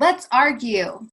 Let's argue.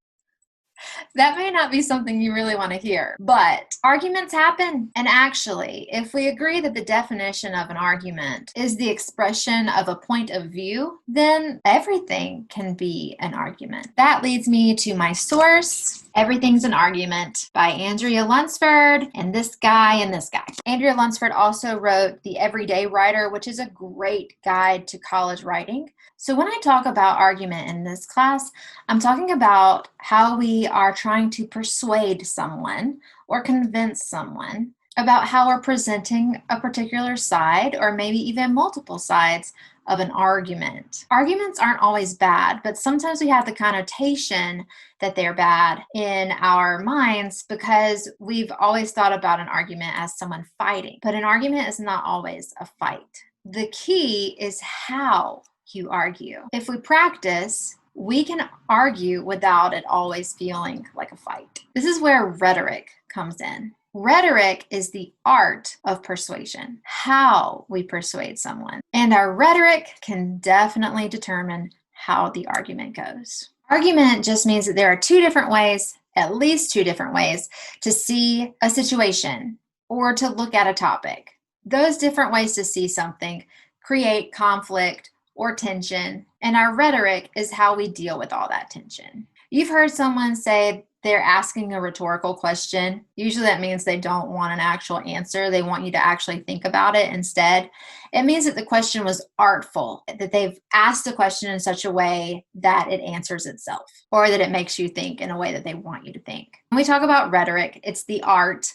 That may not be something you really want to hear, but arguments happen. And actually, if we agree that the definition of an argument is the expression of a point of view, then everything can be an argument. That leads me to my source, Everything's an Argument by Andrea Lunsford and this guy and this guy. Andrea Lunsford also wrote The Everyday Writer, which is a great guide to college writing. So when I talk about argument in this class, I'm talking about how we are trying to persuade someone or convince someone about how we're presenting a particular side or maybe even multiple sides of an argument. Arguments aren't always bad, but sometimes we have the connotation that they're bad in our minds because we've always thought about an argument as someone fighting. But an argument is not always a fight. The key is how you argue. If we practice, we can argue without it always feeling like a fight. This is where rhetoric comes in. Rhetoric is the art of persuasion, how we persuade someone. And our rhetoric can definitely determine how the argument goes. Argument just means that there are two different ways, at least two different ways, to see a situation or to look at a topic. Those different ways to see something create conflict or tension, and our rhetoric is how we deal with all that tension. You've heard someone say they're asking a rhetorical question. Usually that means they don't want an actual answer. They want you to actually think about it instead. It means that the question was artful, that they've asked the question in such a way that it answers itself, or that it makes you think in a way that they want you to think. When we talk about rhetoric, it's the art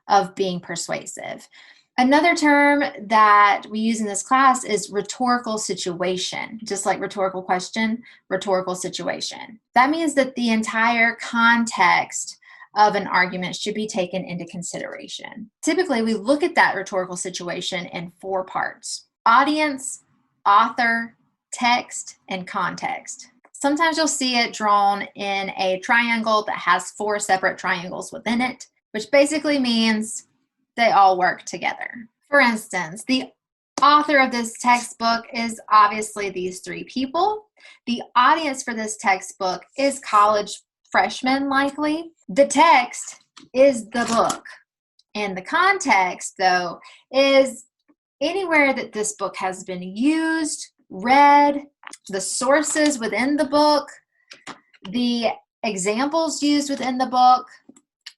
of being persuasive. Another term that we use in this class is rhetorical situation. Just like rhetorical question, rhetorical situation. That means that the entire context of an argument should be taken into consideration. Typically, we look at that rhetorical situation in four parts: audience, author, text, and context. Sometimes you'll see it drawn in a triangle that has four separate triangles within it, which basically means they all work together. For instance, the author of this textbook is obviously these three people. The audience for this textbook is college freshmen, likely. The text is the book. And the context, though, is anywhere that this book has been used, read, the sources within the book, the examples used within the book.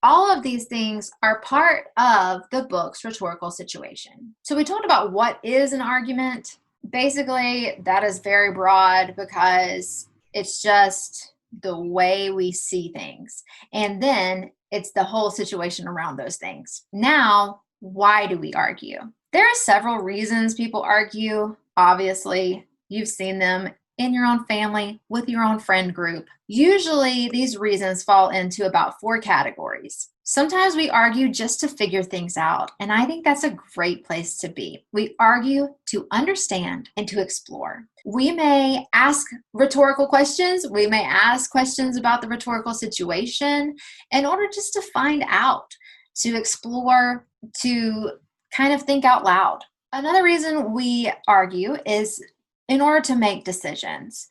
All of these things are part of the book's rhetorical situation. So we talked about what is an argument. Basically, that is very broad because it's just the way we see things. And then it's the whole situation around those things. Now, why do we argue? There are several reasons people argue. Obviously, you've seen them in your own family, with your own friend group. Usually these reasons fall into about four categories. Sometimes we argue just to figure things out, and I think that's a great place to be. We argue to understand and to explore. We may ask rhetorical questions. We may ask questions about the rhetorical situation in order just to find out, to explore, to kind of think out loud. Another reason we argue is in order to make decisions.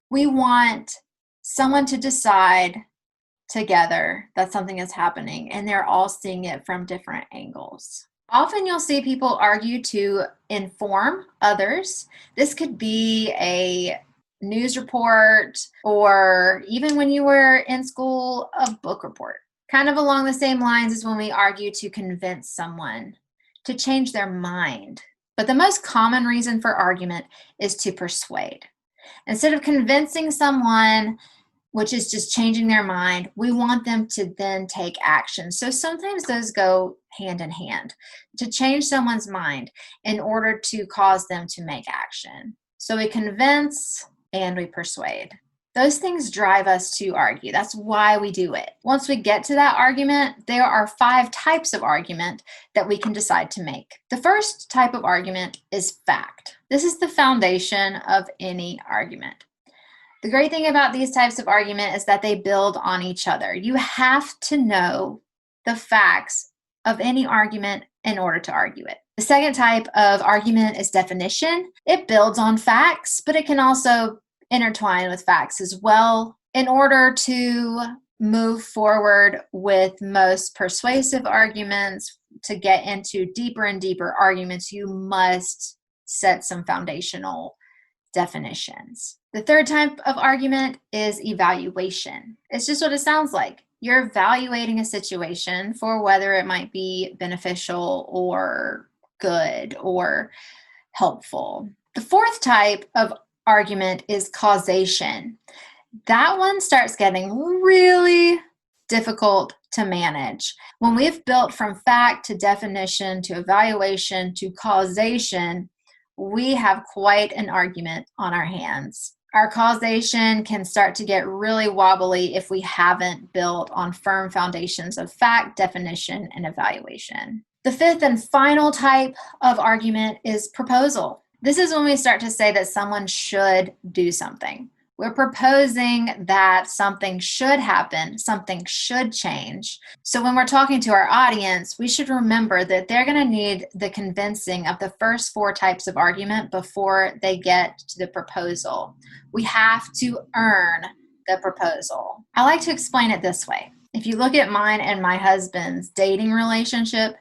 We want someone to decide together that something is happening and they're all seeing it from different angles. Often you'll see people argue to inform others. This could be a news report, or even when you were in school, a book report. Kind of along the same lines as when we argue to convince someone to change their mind. But the most common reason for argument is to persuade. Instead of convincing someone, which is just changing their mind, we want them to then take action. So sometimes those go hand in hand, to change someone's mind in order to cause them to make action. So we convince and we persuade. Those things drive us to argue. That's why we do it. Once we get to that argument, there are 5 types of argument that we can decide to make. The first type of argument is fact. This is the foundation of any argument. The great thing about these types of argument is that they build on each other. You have to know the facts of any argument in order to argue it. The second type of argument is definition. It builds on facts, but it can also intertwine with facts as well. In order to move forward with most persuasive arguments, to get into deeper and deeper arguments, you must set some foundational definitions. The third type of argument is evaluation. It's just what it sounds like. You're evaluating a situation for whether it might be beneficial or good or helpful. The fourth type of argument is causation. That one starts getting really difficult to manage. When we've built from fact to definition to evaluation to causation, we have quite an argument on our hands. Our causation can start to get really wobbly if we haven't built on firm foundations of fact, definition, and evaluation. The fifth and final type of argument is proposal. This is when we start to say that someone should do something. We're proposing that something should happen, something should change. So when we're talking to our audience, we should remember that they're going to need the convincing of the first four types of argument before they get to the proposal. We have to earn the proposal. I like to explain it this way. If you look at mine and my husband's dating relationship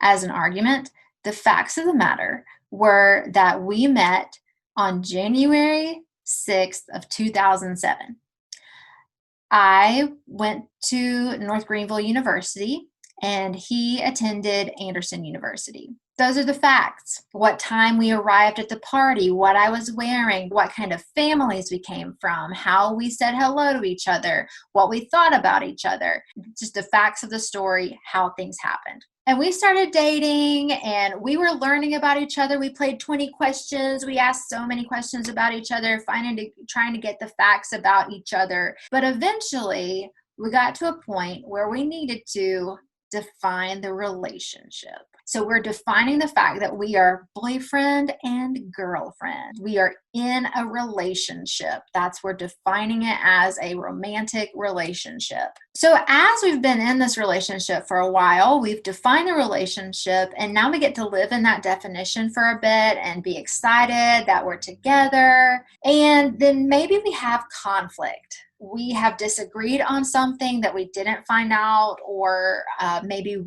as an argument, the facts of the matter were that we met on January 6th of 2007. I went to North Greenville University and he attended Anderson University. Those are the facts. What time we arrived at the party, what I was wearing, what kind of families we came from, how we said hello to each other, what we thought about each other, just the facts of the story, how things happened. And we started dating and we were learning about each other. We played 20 questions. We asked so many questions about each other, trying to get the facts about each other. But eventually we got to a point where we needed to define the relationship. So we're defining the fact that we are boyfriend and girlfriend. We are in a relationship. We're defining it as a romantic relationship. So as we've been in this relationship for a while, we've defined the relationship, and now we get to live in that definition for a bit and be excited that we're together. And then maybe we have conflict. We have disagreed on something that we didn't find out, or maybe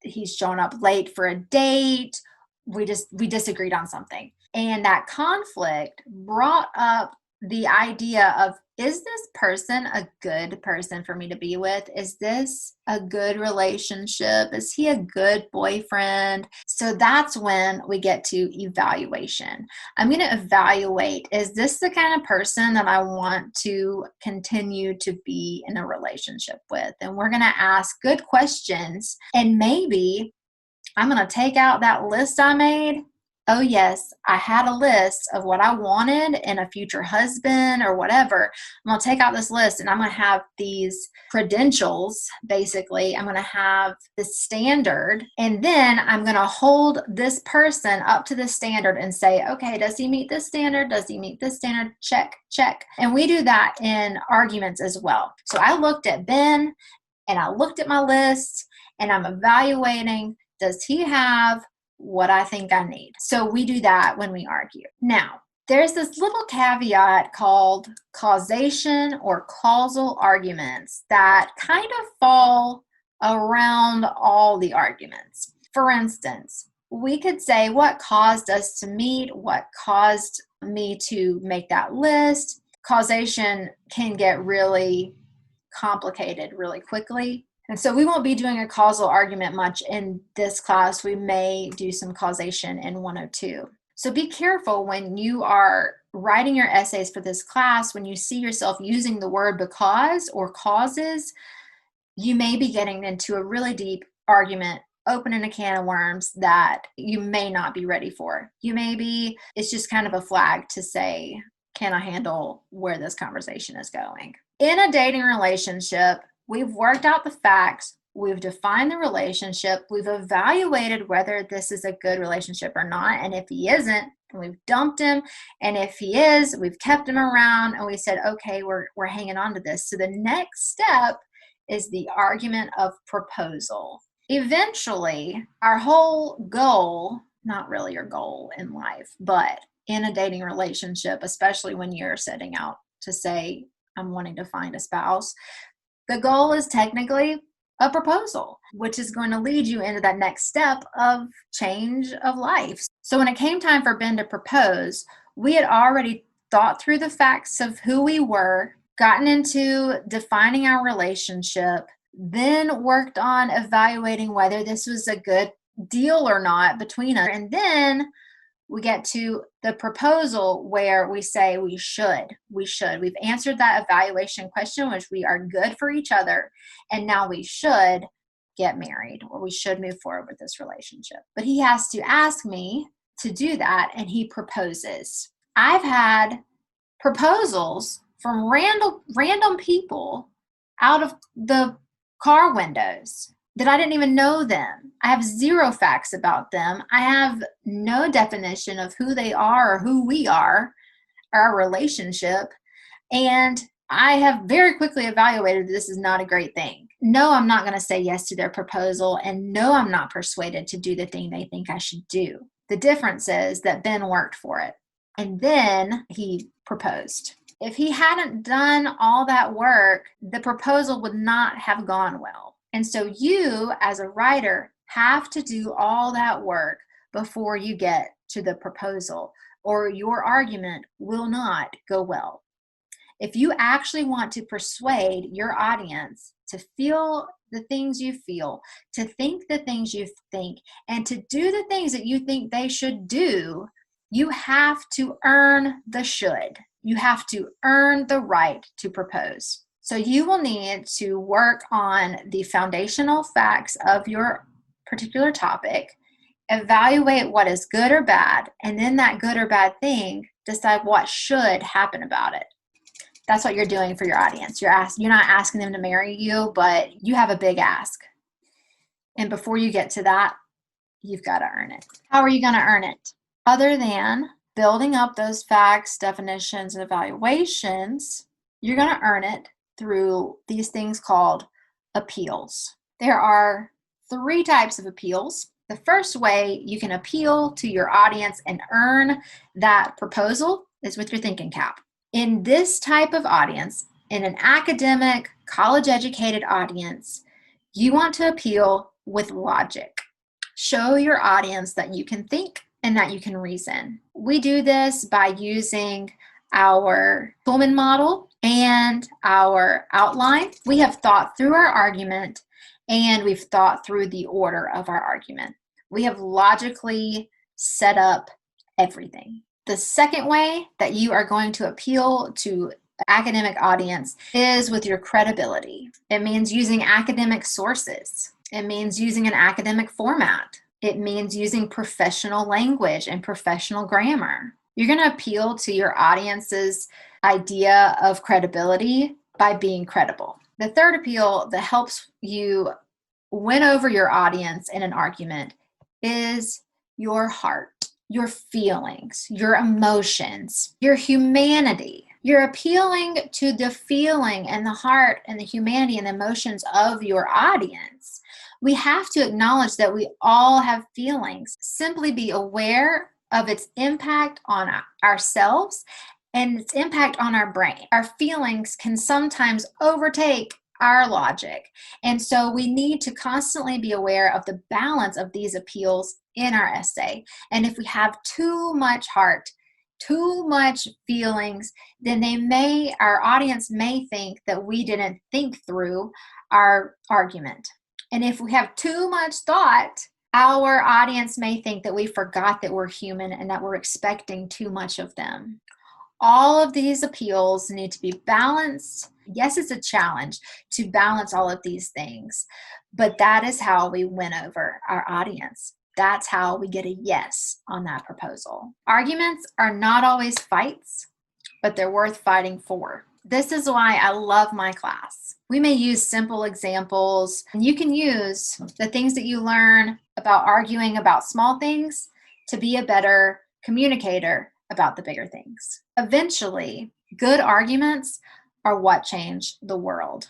he's shown up late for a date. We disagreed on something. And that conflict brought up the idea of, is this person a good person for me to be with? Is this a good relationship? Is he a good boyfriend? So that's when we get to evaluation. I'm going to evaluate, is this the kind of person that I want to continue to be in a relationship with? And we're going to ask good questions. And maybe I'm going to take out that list I made. Oh yes, I had a list of what I wanted in a future husband or whatever. I'm going to take out this list and I'm going to have these credentials, basically. I'm going to have the standard, and then I'm going to hold this person up to the standard and say, okay, does he meet this standard? Does he meet this standard? Check, check. And we do that in arguments as well. So I looked at Ben and I looked at my list and I'm evaluating, does he have what I think I need? So we do that when we argue. Now, there's this little caveat called causation or causal arguments that kind of fall around all the arguments. For instance, we could say, what caused us to meet? What caused me to make that list? Causation can get really complicated really quickly. And so we won't be doing a causal argument much in this class. We may do some causation in 102. So be careful when you are writing your essays for this class. When you see yourself using the word because or causes, you may be getting into a really deep argument, opening a can of worms that you may not be ready for. It's just kind of a flag to say, can I handle where this conversation is going? In a dating relationship, we've worked out the facts, we've defined the relationship, we've evaluated whether this is a good relationship or not, and if he isn't, then we've dumped him, and if he is, we've kept him around, and we said, okay, we're hanging on to this. So the next step is the argument of proposal. Eventually, our whole goal, not really your goal in life, but in a dating relationship, especially when you're setting out to say, I'm wanting to find a spouse. The goal is technically a proposal, which is going to lead you into that next step of change of life. So when it came time for Ben to propose, we had already thought through the facts of who we were, gotten into defining our relationship, then worked on evaluating whether this was a good deal or not between us. And then we get to the proposal where we say we should. We've answered that evaluation question, which we are good for each other. And now we should get married, or we should move forward with this relationship. But he has to ask me to do that, and he proposes. I've had proposals from random people out of the car windows that I didn't even know them. I have zero facts about them. I have no definition of who they are or who we are, our relationship. And I have very quickly evaluated this is not a great thing. No, I'm not going to say yes to their proposal. And no, I'm not persuaded to do the thing they think I should do. The difference is that Ben worked for it. And then he proposed. If he hadn't done all that work, the proposal would not have gone well. And so you, as a writer, have to do all that work before you get to the proposal, or your argument will not go well. If you actually want to persuade your audience to feel the things you feel, to think the things you think, and to do the things that you think they should do, you have to earn the should. You have to earn the right to propose. So you will need to work on the foundational facts of your particular topic, evaluate what is good or bad, and then that good or bad thing, decide what should happen about it. That's what you're doing for your audience. You're not asking them to marry you, but you have a big ask. And before you get to that, you've got to earn it. How are you going to earn it? Other than building up those facts, definitions, and evaluations, you're going to earn it through these things called appeals. There are 3 types of appeals. The first way you can appeal to your audience and earn that proposal is with your thinking cap. In this type of audience, in an academic, college-educated audience, you want to appeal with logic. Show your audience that you can think and that you can reason. We do this by using our Pullman model and our outline. We have thought through our argument, and we've thought through the order of our argument. We have logically set up everything. The second way that you are going to appeal to the academic audience is with your credibility. It means using academic sources. It means using an academic format. It means using professional language and professional grammar. You're going to appeal to your audience's idea of credibility by being credible. The third appeal that helps you win over your audience in an argument is your heart, your feelings, your emotions, your humanity. You're appealing to the feeling and the heart and the humanity and the emotions of your audience. We have to acknowledge that we all have feelings. Simply be aware of its impact on ourselves and its impact on our brain. Our feelings can sometimes overtake our logic. And so we need to constantly be aware of the balance of these appeals in our essay. And if we have too much heart, too much feelings, then our audience may think that we didn't think through our argument. And if we have too much thought, our audience may think that we forgot that we're human and that we're expecting too much of them. All of these appeals need to be balanced. Yes, it's a challenge to balance all of these things, but that is how we win over our audience. That's how we get a yes on that proposal. Arguments are not always fights, but they're worth fighting for. This is why I love my class. We may use simple examples, and you can use the things that you learn about arguing about small things to be a better communicator about the bigger things. Eventually, good arguments are what change the world.